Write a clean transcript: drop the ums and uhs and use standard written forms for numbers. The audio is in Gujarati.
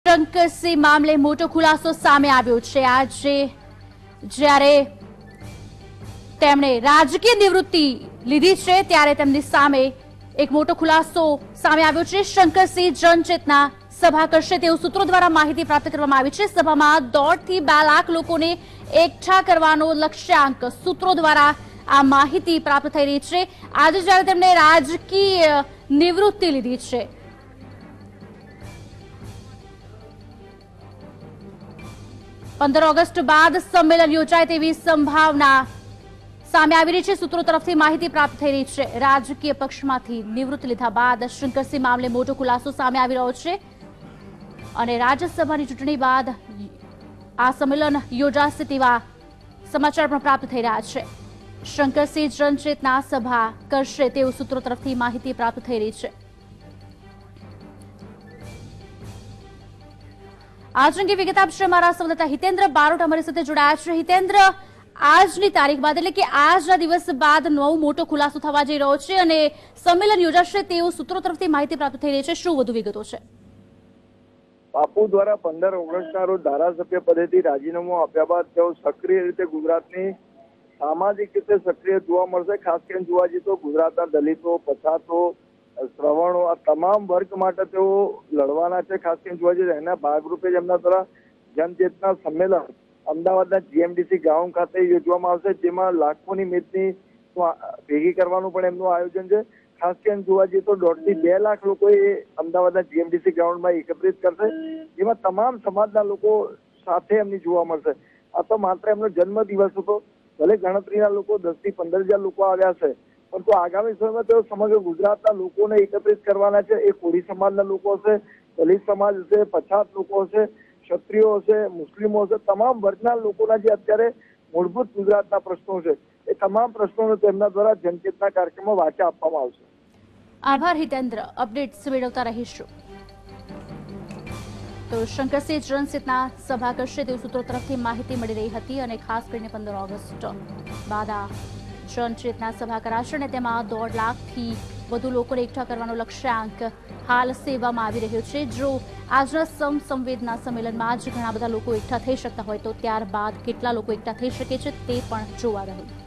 શંકરસિંહ મામલે મોટો ખુલાસો સામે આવ્યો છે। આજે જ્યારે તેમણે રાજકીય નિવૃત્તિ લીધી છે ત્યારે તેમની સામે એક મોટો ખુલાસો સામે આવ્યો છે। શંકરસિંહ જનચેતના સભા કરશે તેવું સૂત્રો દ્વારા માહિતી પ્રાપ્ત કરવામાં આવી છે। સભામાં 1.5 થી 2 લાખ લોકોને એકઠા કરવાનો લક્ષ્યાંક સૂત્રો દ્વારા આ માહિતી પ્રાપ્ત થઈ રહી છે। આજે જ્યારે તેમણે રાજકીય નિવૃત્તિ લીધી છે, 15 ઓગસ્ટ બાદ સંમેલન યોજાય તેવી સંભાવના સામે આવી રહી છે। સૂત્રો તરફથી માહિતી પ્રાપ્ત થઈ રહી છે। રાજકીય પક્ષમાંથી નિવૃત્તિ લીધા બાદ શંકરસિંહ મામલે મોટો ખુલાસો સામે આવી રહ્યો છે અને રાજ્યસભાની ચૂંટણી બાદ આ સંમેલન યોજાશે તેવા સમાચાર પણ પ્રાપ્ત થઈ રહ્યા છે। શંકરસિંહ જનચેતના સભા કરશે તેવું સૂત્રો તરફથી માહિતી પ્રાપ્ત થઈ રહી છે। આજ અંગે વિગત આપશે અમારા સંવાદદાતા હિતેન્દ્ર બારોટ અમારી સાથે જોડાયા છે। હિતેન્દ્ર, આજની તારીખ બાદ એટલે કે આજના દિવસ બાદ નવો મોટો ખુલાસો થવા જઈ રહ્યો છે અને સંમેલન યોજાશે તેવું સૂત્રો તરફથી માહિતી પ્રાપ્ત થઈ રહી છે। શું વધુ વિગતો છે? બાપુ દ્વારા 15 ઓગસ્ટના રોજ ધારાસભ્ય પદેથી રાજીનામું આપ્યા બાદ તેઓ સક્રિય રીતે ગુજરાતની સામાજિક રીતે સક્રિય જોવા મળશે। ખાસ કરીને જોવા જઈએ તો ગુજરાતના દલિતો, પછાતો, શ્રવણો આ તમામ વર્ગ માટે તેઓ લડવાના છે। ખાસ કરીને જોવા જઈએ એના ભાગરૂપે જ એમના દ્વારા જનચેતના સંમેલન અમદાવાદના જીએમડીસી ગ્રાઉન્ડ ખાતે યોજવામાં આવશે, જેમાં લાખોની મેદની ભેગી કરવાનું પણ એમનું આયોજન છે। ખાસ કરીને જોવા જઈએ તો 1.5 થી 2 લાખ લોકો એ અમદાવાદના જીએમડીસી ગ્રાઉન્ડમાં એકત્રિત કરશે, જેમાં તમામ સમાજના લોકો સાથે એમની જોવા મળશે। આ તો માત્ર એમનો જન્મ દિવસ હતો, ભલે ગણતરીના લોકો 10 થી 15,000 લોકો આવ્યા છે, પરંતુ આગામી સમયમાં તેઓ સમગ્ર ગુજરાતના લોકોને એકત્રિત કરવાના છે। એ કોળી સમાજના લોકો હશે, દલિત સમાજ હશે, પછાત લોકો હશે, ક્ષત્રિયો હશે, મુસ્લિમો હશે, તમામ વર્ગના લોકોના જે અત્યારે મૂળભૂત ગુજરાતના પ્રશ્નો છે એ તમામ પ્રશ્નોને તેમના દ્વારા જનચેતના કાર્યક્રમમાં વાચા આપવામાં આવશે। આભાર હિતેન્દ્ર, અપડેટ્સ મેળવતા રહીશું। તો શંકરસિંહ જનચેતના સભા કરશે તેવું સૂત્રો તરફથી માહિતી મળી રહી હતી અને ખાસ કરીને 15 ઓગસ્ટ બાદ આ જનચેતના સભા કરાશે અને તેમાં 1.5 લાખથી વધુ લોકોને એકઠા કરવાનો લક્ષ્યાંક હાલ સેવામાં આવી રહ્યો છે। જો આજના સંવેદના સંમેલનમાં જ ઘણા બધા લોકો એકઠા થઈ શકતા હોય તો ત્યારબાદ કેટલા લોકો એકઠા થઈ શકે છે તે પણ જોવા રહ્યું।